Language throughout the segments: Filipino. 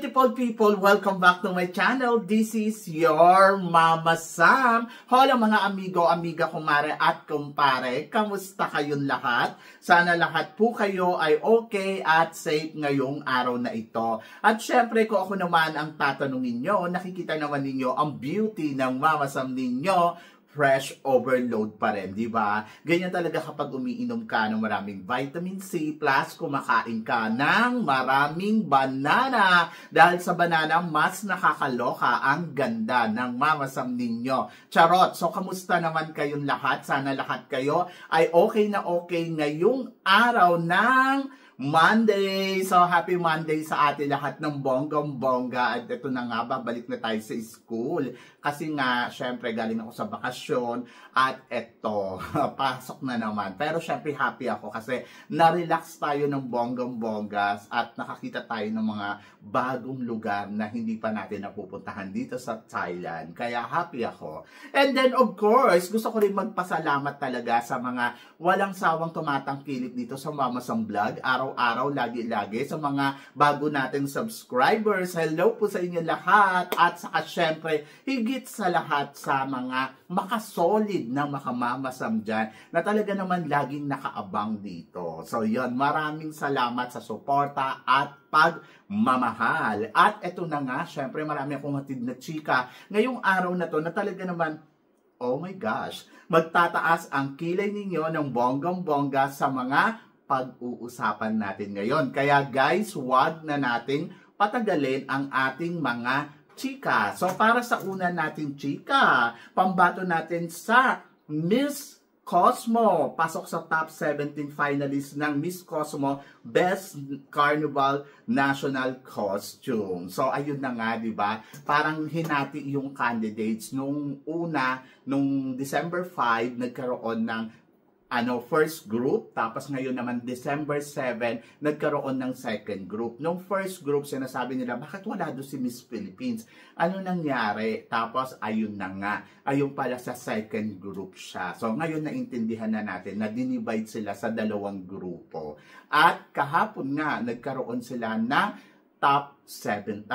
beautiful people, welcome back to my channel. This is your Mama Sam. Hola mga amigo, amiga, kumare at kumpare. Kamusta kayong lahat? Sana lahat po kayo ay okay at safe ngayong araw na ito. At syempre kung ako naman ang tatanungin nyo, nakikita naman ninyo ang beauty ng Mama Sam ninyo. Fresh overload pa rin, di ba? Ganyan talaga kapag umiinom ka ng maraming vitamin C plus kumakain ka ng maraming banana. Dahil sa banana, mas nakakaloka ang ganda ng Mama Sam ninyo. Charot! So, kamusta naman kayong lahat? Sana lahat kayo ay okay na okay ngayong araw ng Monday! So, happy Monday sa atin lahat ng bonggang-bongga. At ito na nga, babalik na tayo sa school. Kasi nga, syempre, galing ako sa bakasyon. At eto, pasok na naman. Pero syempre, happy ako kasi na-relax tayo ng bonggang-bonggas at nakakita tayo ng mga bagong lugar na hindi pa natin napupuntahan dito sa Thailand. Kaya happy ako. And then, of course, gusto ko rin magpasalamat talaga sa mga walang sawang tumatangkilik dito sa Mama Sam Vlog. Araw-araw, lagi-lagi. Sa mga bago nating subscribers, hello po sa inyo lahat. At saka syempre, higit sa lahat sa mga makasolid na makamamasam dyan na talaga naman laging nakaabang dito. So yun, maraming salamat sa suporta at pagmamahal. At eto na nga, syempre marami akong hatid na chika ngayong araw na to na talaga naman, oh my gosh, magtataas ang kilay ninyo ng bonggang-bongga sa mga pag-uusapan natin ngayon. Kaya guys, wag na nating patagalin ang ating mga chika. So para sa una nating chika, pambato natin sa Miss Cosmo. Pasok sa top 17 finalists ng Miss Cosmo Best Carnival National Costume. So ayun na nga, 'di ba? Parang hinati yung candidates nung una, nung December 5 nagkaroon ng first group, tapos ngayon naman December 7 nagkaroon ng second group. Nung first group, sinasabi nila, bakit wala doon si Miss Philippines? Ano nangyari? Tapos ayun na nga, ayun pala sa second group siya. So ngayon naintindihan na natin na dinivide sila sa dalawang grupo. At kahapon nga nagkaroon sila ng top 17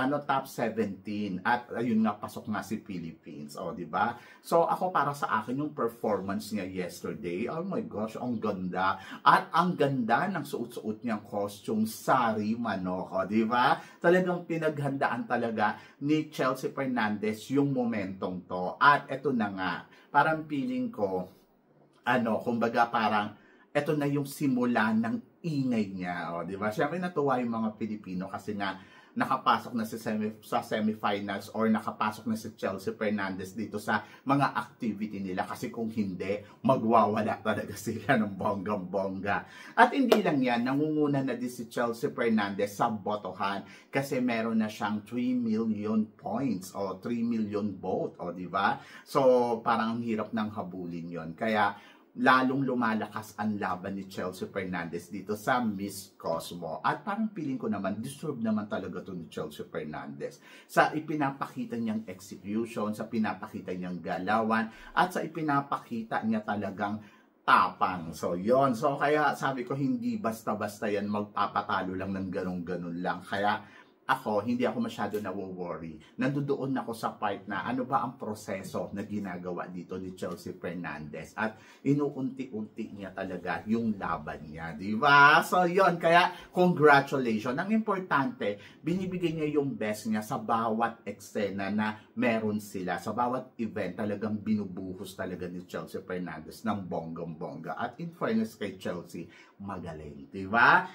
at ayun nga, pasok nga si Philippines, di ba? So ako, para sa akin yung performance niya yesterday, oh my gosh, ang ganda at ang ganda ng suot-suot niyang costume, sari manok, di ba? Talagang pinaghandaan talaga ni Chelsea Fernandez yung momentong to. At eto na nga, parang feeling ko kumbaga parang eto na yung simula ng ingay niya, di ba? Siyempre natuwa yung mga Pilipino kasi nga nakapasok na sa semifinals or nakapasok na si Chelsea Fernandez dito sa mga activity nila, kasi kung hindi, magwawala talaga sila ng bonggang-bongga. At hindi lang yan, nangunguna na din si Chelsea Fernandez sa botohan kasi meron na siyang 3 million points o 3 million vote, di ba? So parang ang hirap ng habulin yon. Kaya lalong lumalakas ang laban ni Chelsea Fernandez dito sa Miss Cosmo. At parang feeling ko naman, deserve naman talaga to ni Chelsea Fernandez sa ipinapakita niyang execution, sa pinapakita niyang galawan, at sa ipinapakita niya talagang tapang. So yon. So kaya sabi ko, hindi basta-basta yan magpapatalo lang ng ganun-ganun lang. Kaya ako, hindi ako masyado na-worry. Nandoon ako sa part na ano ba ang proseso na ginagawa dito ni Chelsea Fernandez. At inuunti-unti niya talaga yung laban niya, di ba? So, yon. Kaya, congratulations. Ang importante, binibigay niya yung best niya sa bawat eksena na meron sila. Sa bawat event, talagang binubuhos talaga ni Chelsea Fernandez ng bonggang-bongga. At in fairness kay Chelsea, magaling, di ba?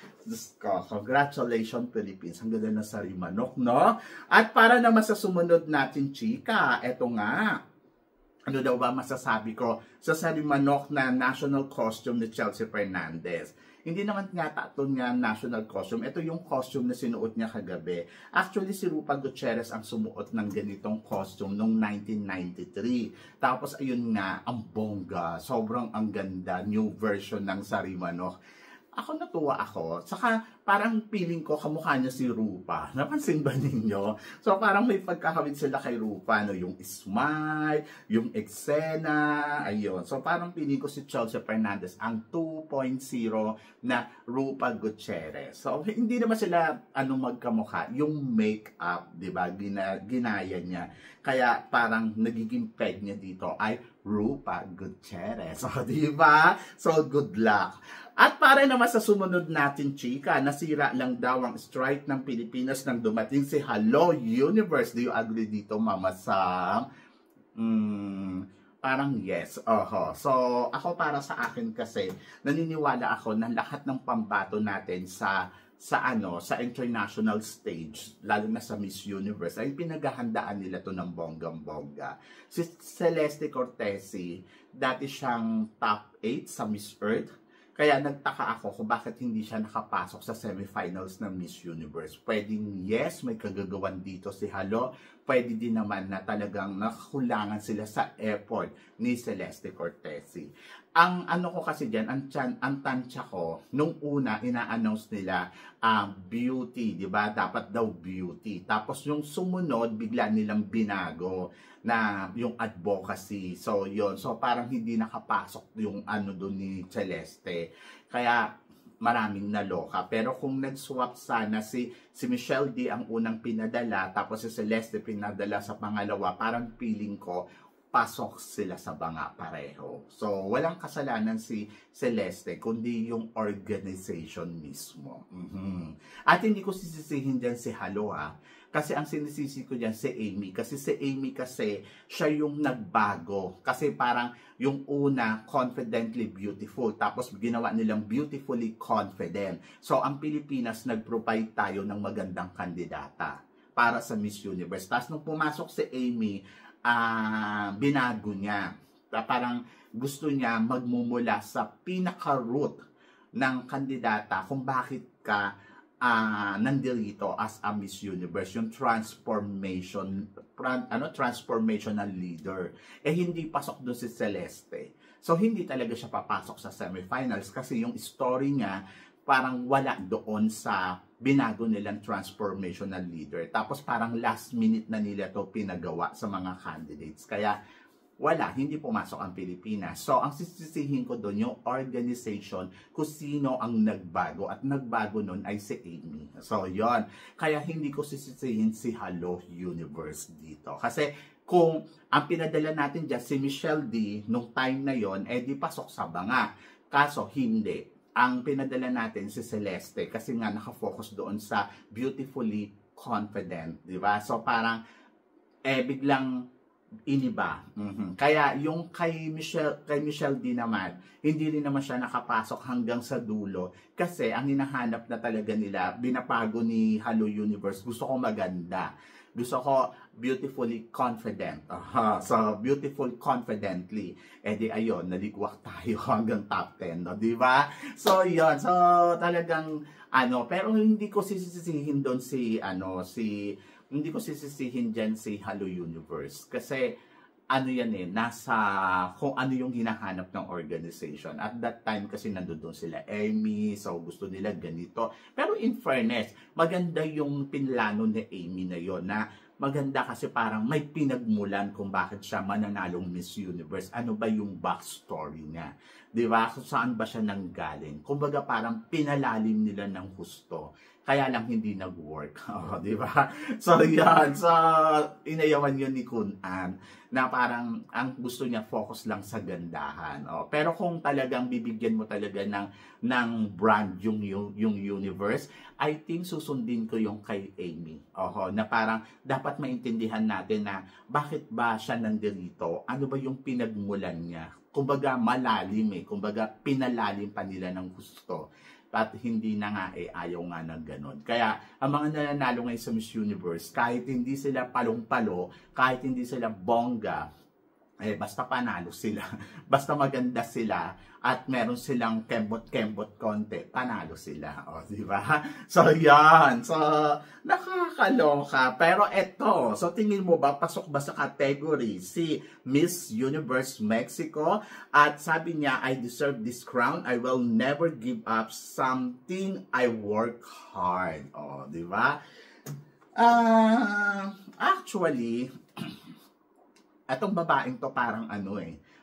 Congratulations, Philippines. Ang ganda na sari manok, no? At para naman sa sumunod natin, chika, eto nga. Ano daw ba masasabi ko sa sari manok na national costume ni Chelsea Fernandez? Hindi naman nga ito nga national costume. Ito yung costume na sinuot niya kagabi. Actually, si Rupa Gutierrez ang sumuot ng ganitong costume noong 1993. Tapos, ayun nga, ang bongga. Sobrang ang ganda. New version ng sari manok. ako natuwa ako. Saka parang feeling ko kamukha niya si Rupa. Napansin ba ninyo? So parang may pagkakawit sila kay Rupa, no? Yung smile, yung eksena, ayun. So parang feeling ko si Chelsea Fernandez ang 2.0 na Rupa Gutierrez. So hindi naman sila magkamukha. Yung makeup, di ba? Ginaya niya. Kaya parang nagiging peg niya dito ay Rupa Gutierrez. So, di ba? So, good luck. At para naman sa sumunod natin, chika, nasira lang daw ang strike ng Pilipinas nang dumating si Hello Universe. Do you agree dito, Mama Sam? Parang yes. So, ako para sa akin kasi, naniniwala ako na lahat ng pambato natin sa international stage, lalo na sa Miss Universe, ay pinaghahandaan nila to ng bonggang-bongga. Si Celeste Cortesi, dati siyang top 8 sa Miss Earth, kaya nagtaka ako kung bakit hindi siya nakapasok sa semifinals ng Miss Universe. Pwedeng yes, may kagagawan dito si Halo. Pwede din naman na talagang nakakulangan sila sa effort ni Celeste Cortesi. Ang ko kasi dyan, ang tansya ko, nung una, ina-announce nila beauty, di ba? Dapat daw beauty. Tapos yung sumunod, bigla nilang binago na yung advocacy. So, yon. So, parang hindi nakapasok yung doon ni Celeste. Kaya, maraming naloka. Pero kung nag-swap sana si Michelle D ang unang pinadala, tapos si Celeste pinadala sa pangalawa, parang feeling ko, pasok sila sa banga pareho. So, walang kasalanan si Celeste, kundi yung organization mismo. At hindi ko sisisihin dyan si Halo, kasi ang sinisisi ko dyan si Amy. Kasi si Amy siya yung nagbago. Kasi parang yung una, confidently beautiful. Tapos ginawa nilang beautifully confident. So, ang Pilipinas, nag-provide tayo ng magandang kandidata para sa Miss Universe. Tapos nung pumasok si Amy, binago niya. Parang gusto niya magmumula sa pinaka-root ng kandidata kung bakit ka nandito as a Miss Universe, yung transformational leader. Hindi pasok doon si Celeste. So, hindi talaga siya papasok sa semifinals kasi yung story niya parang wala doon sa binago nilang transformational leader. Tapos parang last minute na nila to pinagawa sa mga candidates. Kaya wala, hindi pumasok ang Pilipinas. So, ang sisisihin ko doon, yung organization, kung sino ang nagbago. At nagbago nun ay si Amy. So, yon. Kaya hindi ko sisisihin si Hello Universe dito. Kasi kung ang pinadala natin dyan, si Michelle D, nung time na yon, di pasok sa banga. Kaso, hindi. Ang pinadala natin si Celeste kasi nga nakafocus doon sa beautifully confident, di ba? So parang biglang iniba. Kaya yung kay Michelle D naman, hindi rin naman siya nakapasok hanggang sa dulo kasi ang hinahanap na talaga nila, binapago ni Hello Universe, gusto ko maganda. Gusto ko beautifully confident. So, beautiful confidently. Ayun, naligwak tayo hanggang top 10, no? Diba? So, yun. So, talagang, pero hindi ko sisisihin doon hindi ko sisisihin dyan si Hello Universe. Kasi, nasa kung ano yung hinahanap ng organization. At that time kasi nandoon sila Amy, so gusto nila ganito. Pero in fairness, maganda yung pinlano ni Amy na yon, na maganda kasi parang may pinagmulan kung bakit siya mananalong Miss Universe. Ano ba yung backstory niya? Di ba? Kung saan ba siya nanggaling? Kumbaga parang pinalalim nila ng husto. Kaya lang hindi nag-work. Di ba? So, yan. So, inayawan yun ni Kun An na parang ang gusto niya focus lang sa gandahan. Pero kung talagang bibigyan mo talaga ng brand yung universe, I think susundin ko yung kay Amy. Na parang dapat maintindihan natin na bakit ba siya nandito? Ano ba yung pinagmulan niya? Kumbaga malalim kumbaga pinalalim pa nila ng gusto. At hindi na nga ayaw nga ng ganun. Kaya ang mga nananalo ngayon sa Miss Universe, kahit hindi sila palong-palo, kahit hindi sila bongga, basta panalo sila. Basta maganda sila at meron silang kembot-kembot konti, panalo sila. O, di ba? So, yan. So, nakakaloka. Pero eto, so tingin mo ba, pasok ba sa category si Miss Universe Mexico? At sabi niya, I deserve this crown. I will never give up something I work hard. O, di ba? Actually, atong babaeng to parang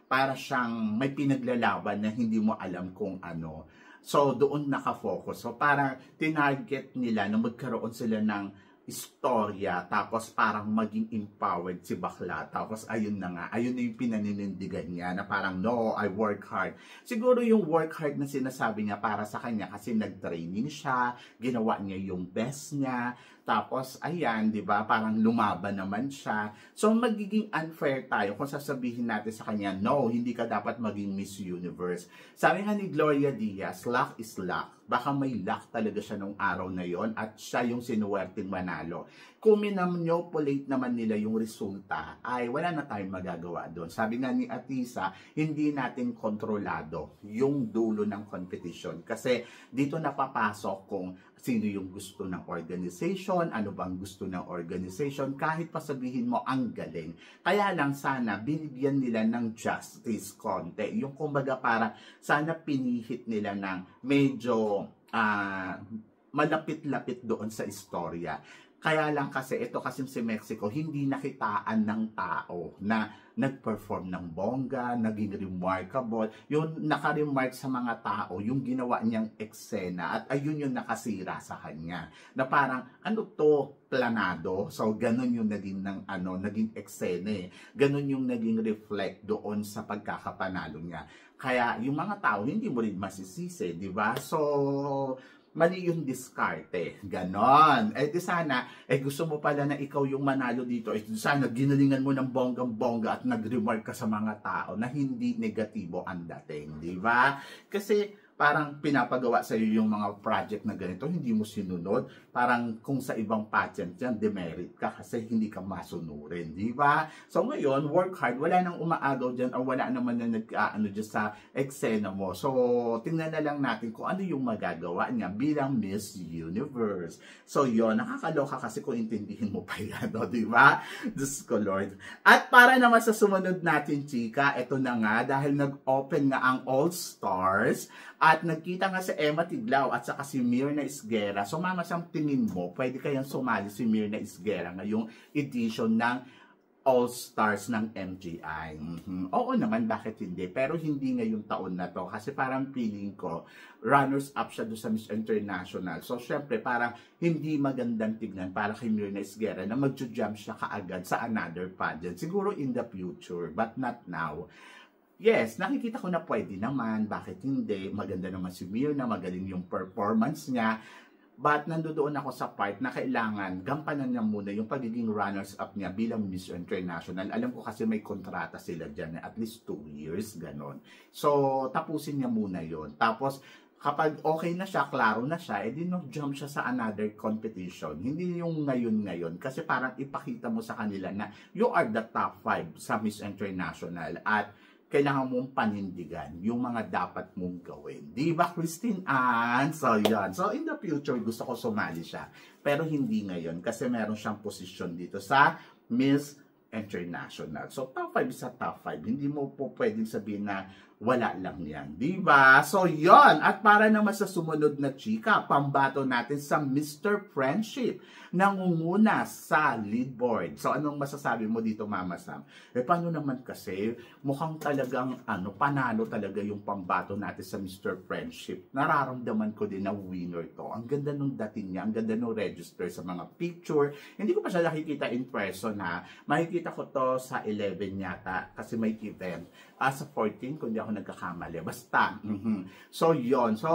para siyang may pinaglalaban na hindi mo alam kung ano. So, doon nakafocus. So, parang tinarget nila na magkaroon sila ng istorya, tapos parang maging empowered si bakla. Tapos, ayun na nga. Ayun na yung pinaninindigan niya na parang, no, I work hard. Siguro yung work hard na sinasabi niya para sa kanya kasi nag-training siya, ginawa niya yung best niya. Tapos, ayan, di ba? Parang lumaban naman siya. So, magiging unfair tayo kung sasabihin natin sa kanya, no, hindi ka dapat maging Miss Universe. Sabi nga ni Gloria Diaz, luck is luck. Baka may luck talaga siya nung araw na yon at siya yung sinuwerteng manalo. Kung minamnopulate naman nila yung resulta, ay wala na tayong magagawa doon. Sabi nga ni Atisa, hindi natin kontrolado yung dulo ng competition. Kasi dito napapasok kung sino yung gusto ng organization, ano bang gusto ng organization, kahit pa sabihin mo ang galing. Kaya lang sana binigyan nila ng justice konti. Yung kumbaga para sana pinihit nila ng medyo malapit-lapit doon sa istorya. Kaya lang kasi, ito kasing si Mexico, hindi nakitaan ng tao na nag-perform ng bongga, naging remarkable. Yung naka-remark sa mga tao, yung ginawa niyang eksena, at ayun yung nakasira sa kanya. Na parang, ano to, planado? So, ganun yung naging, naging eksena eh. Ganun yung naging reflect doon sa pagkakapanalo niya. Kaya, yung mga tao, hindi mo rin masisisi, di ba? So, mali yung diskarte. Ganon. Di sana, gusto mo pala na ikaw yung manalo dito. Sana ginalingan mo ng bonggang-bongga at nag-remark ka sa mga tao na hindi negatibo ang dating. Di ba? Kasi parang pinapagawa sa iyo yung mga project na ganito, hindi mo sinunod. Parang kung sa ibang pageant yan, demerit ka kasi hindi ka masunurin, di ba? So ngayon, work hard, wala nang umaagaw dyan o wala naman na nag-ano dyan sa eksena mo. So, tingnan na lang natin kung ano yung magagawa niya bilang Miss Universe. So yon, nakakaloka kasi kung intindihin mo pa yan, no? Di ba? Diyos ko Lord. At para naman sa sumunod natin, chika, eto na nga, dahil nag-open nga ang All Stars, at nagkita nga si Emma Tiglao at saka si Mirna Isguera. So mama, sa tingin mo, pwede kayang sumali si Mirna Isguera ngayong edition ng All Stars ng MGI? Oo naman, bakit hindi? Pero hindi ngayong taon na to. Kasi parang feeling ko, runners-up siya doon sa Miss International. So syempre, parang hindi magandang tignan para kay Mirna Isguera na mag-jump siya kaagad sa another pageant. Siguro in the future, but not now. Yes, nakikita ko na pwede naman. Bakit hindi? Maganda naman si Mirna, magaling yung performance niya. But nandoon ako sa part na kailangan gampanan niya muna yung pagiging runners-up niya bilang Miss International. Alam ko kasi may kontrata sila dyan at least 2 years, ganon. So, tapusin niya muna yon. Tapos, kapag okay na siya, klaro na siya, edi no-jump siya sa another competition. Hindi yung ngayon-ngayon. Kasi parang ipakita mo sa kanila na you are the top 5 sa Miss International. At kailangan mong panindigan yung mga dapat mong gawin. Di ba, Christine Ann? So, yan. So, in the future, gusto ko sumali siya. Pero hindi ngayon kasi meron siyang posisyon dito sa Miss International. So, top 5 sa top 5. Hindi mo po pwedeng sabihin na wala lang yan. Diba? So, yon. At para naman sa sumunod na chika, pambato natin sa Mr. Friendship. Nangunguna sa lead board. So, anong masasabi mo dito, Mama Sam? Paano naman kasi, mukhang talagang, panalo talaga yung pambato natin sa Mr. Friendship. Nararamdaman ko din na winner to. Ang ganda nung dating niya, ang ganda nung register sa mga picture. Hindi ko pa siya nakikita in person, ha. Makikita ko to sa 11 yata, kasi may event. Sa 14, kung di ako nagkakamali. Basta. So, yon. So,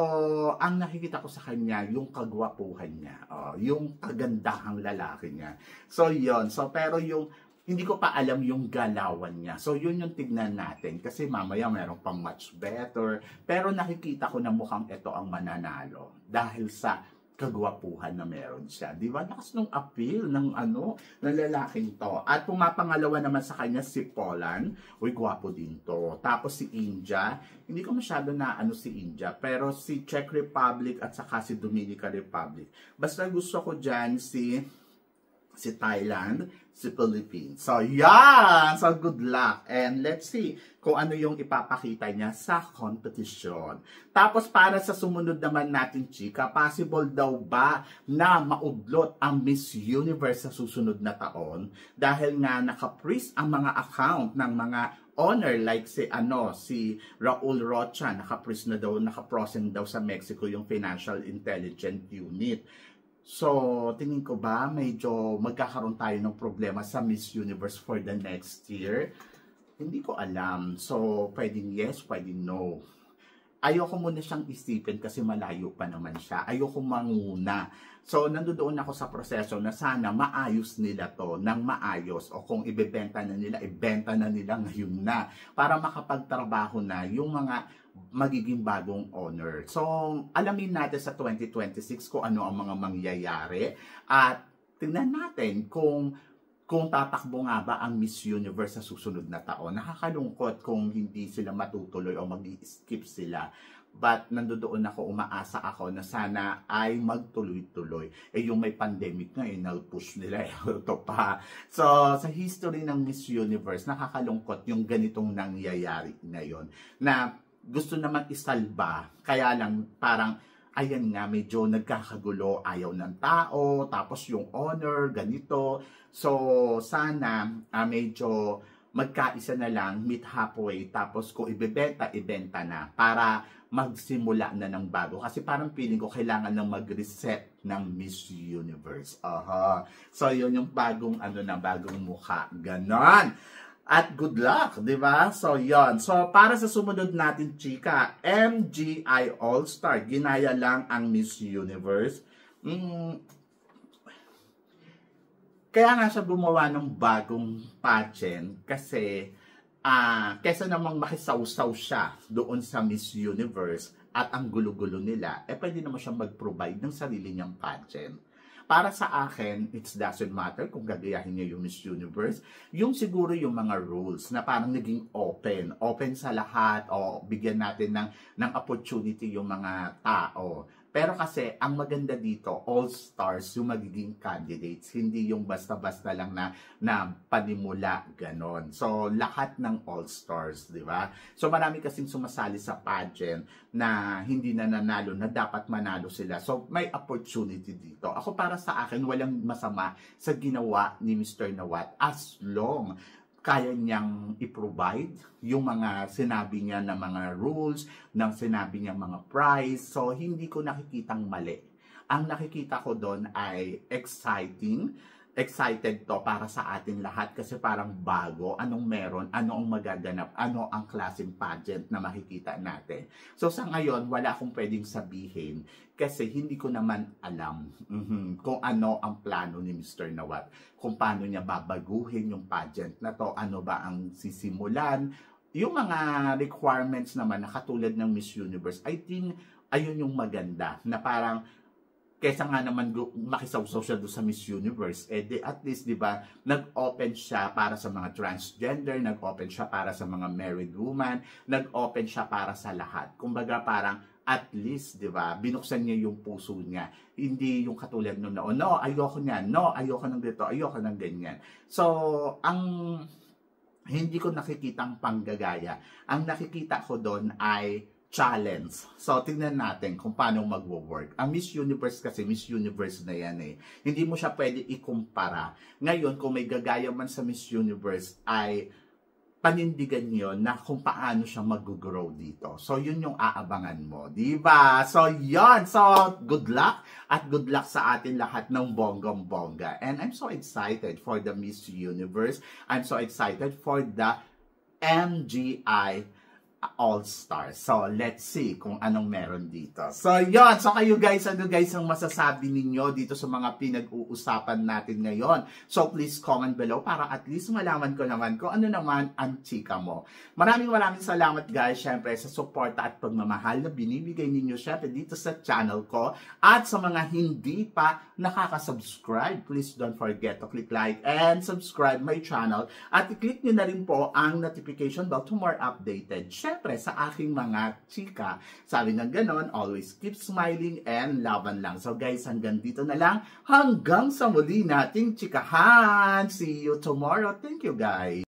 ang nakikita ko sa kanya, yung kagwapuhan niya. Yung kagandahang lalaki niya. So, yon. So, pero yung, hindi ko pa alam yung galawan niya. So, yun yung tignan natin. Kasi mamaya meron pang much better. Pero nakikita ko na mukhang ito ang mananalo. Dahil sa kagwapuhan na meron siya. Di ba? Lakas nung appeal ng ng lalaking to. At pumapangalawa naman sa kanya si Poland. Uy, gwapo din to. Tapos si India. Hindi ko masyado na si India. Pero si Czech Republic at saka si Dominican Republic. Basta gusto ko dyan si Thailand, si Philippines. So, yan! So, good luck. And let's see kung ano yung ipapakita niya sa competition. Tapos, para sa sumunod naman natin, chika, possible daw ba na maudlot ang Miss Universe sa susunod na taon? Dahil nga naka-freeze ang mga account ng mga honor like si Raul Rocha, naka-freeze na daw, naka-frozen daw sa Mexico yung Financial Intelligence Unit. So, tingin ko ba medyo magkakaroon tayo ng problema sa Miss Universe for the next year? Hindi ko alam. So, pwedeng yes, pwedeng no. Ayoko muna siyang isipin kasi malayo pa naman siya. Ayoko manguna. So, nandoon ako sa proseso na sana maayos nila to ng maayos. O kung ibebenta na nila, ibenta na nila ngayon na. Para makapagtrabaho na yung mga magiging bagong honor. So, alamin natin sa 2026 kung ano ang mga mangyayari. At tingnan natin kung tatakbo nga ba ang Miss Universe sa susunod na taon. Nakakalungkot kung hindi sila matutuloy o mag-skip sila. But nandoon ako, umaasa ako na sana ay magtuloy-tuloy. Yung may pandemic na, nag-push nila ito pa. So, sa history ng Miss Universe, nakakalungkot yung ganitong nangyayari ngayon. Na gusto naman isalba, kaya lang parang ayan nga, medyo nagkakagulo, ayaw ng tao, tapos yung honor, ganito. So, sana medyo magkaisa na lang, meet halfway, tapos kung ibebenta, ibenta na, para magsimula na ng bago. Kasi parang feeling ko kailangan ng mag-reset ng Miss Universe. So, yun yung bagong, bagong mukha. Ganon. At good luck, di ba? So, yon. So, para sa sumunod natin, chika, MGI All-Star. Ginaya lang ang Miss Universe. Kaya nga siya gumawa ng bagong pageant kasi kesa namang makisawsaw siya doon sa Miss Universe at ang gulo-gulo nila, pwede naman siya mag-provide ng sarili niyang pageant. Para sa akin, it doesn't matter kung gagayahin niya yung Miss Universe. Yung siguro yung mga rules na parang naging open sa lahat o bigyan natin ng opportunity yung mga tao. Pero kasi, ang maganda dito, all-stars yung magiging candidates. Hindi yung basta-basta lang na panimula, ganon. So, lahat ng all-stars, di ba? So, marami kasing sumasali sa pageant na hindi na nanalo, na dapat manalo sila. So, may opportunity dito. Ako para sa akin, walang masama sa ginawa ni Mr. Nawat as long kaya niyang i-provide yung mga sinabi niya na mga rules, ng sinabi niya mga prize. So, hindi ko nakikitang mali. Ang nakikita ko doon ay excited to para sa atin lahat kasi parang bago, anong meron, ano ang magaganap, ano ang klaseng pageant na makikita natin. So sa ngayon, wala akong pwedeng sabihin kasi hindi ko naman alam kung ano ang plano ni Mr. Nawat, kung paano niya babaguhin yung pageant na to, ano ba ang sisimulan, yung mga requirements naman na katulad ng Miss Universe. I think ayun yung maganda na parang kesa nga naman makisawsaw siya doon sa Miss Universe, at least, di ba, nag-open siya para sa mga transgender, nag-open siya para sa mga married woman, nag-open siya para sa lahat. Kumbaga parang, at least, di ba, binuksan niya yung puso niya. Hindi yung katulad nung no, ayoko niyan, no, ayoko ng dito, ayoko ng ganyan. So, hindi ko nakikitang panggagaya. Ang nakikita ko doon ay challenge. So, tingnan natin kung paano magwo-work. Ang Miss Universe kasi, Miss Universe na yan Hindi mo siya pwede ikumpara. Ngayon, kung may gagaya man sa Miss Universe, ay panindigan yon na kung paano siya mag-grow dito. So, yun yung aabangan mo. Diba? So, yun. So, good luck. At good luck sa atin lahat ng bonggong-bongga. And I'm so excited for the Miss Universe. I'm so excited for the MGI All-Star. So, let's see kung anong meron dito. So, yon. So, kayo guys, ano guys ang masasabi ninyo dito sa mga pinag-uusapan natin ngayon? So, please comment below para at least malaman ko naman kung ano naman ang chika mo. Maraming salamat guys, syempre, sa suporta at pagmamahal na binibigay ninyo syempre dito sa channel ko. At sa mga hindi pa nakaka-subscribe, please don't forget to click like and subscribe my channel. At i-click nyo na rin po ang notification bell to more updated. Syempre, sa aking mga chika, sabi ng ganon, always keep smiling and laban lang. So guys, hanggang dito na lang. Hanggang sa muli nating chikahan. See you tomorrow. Thank you guys.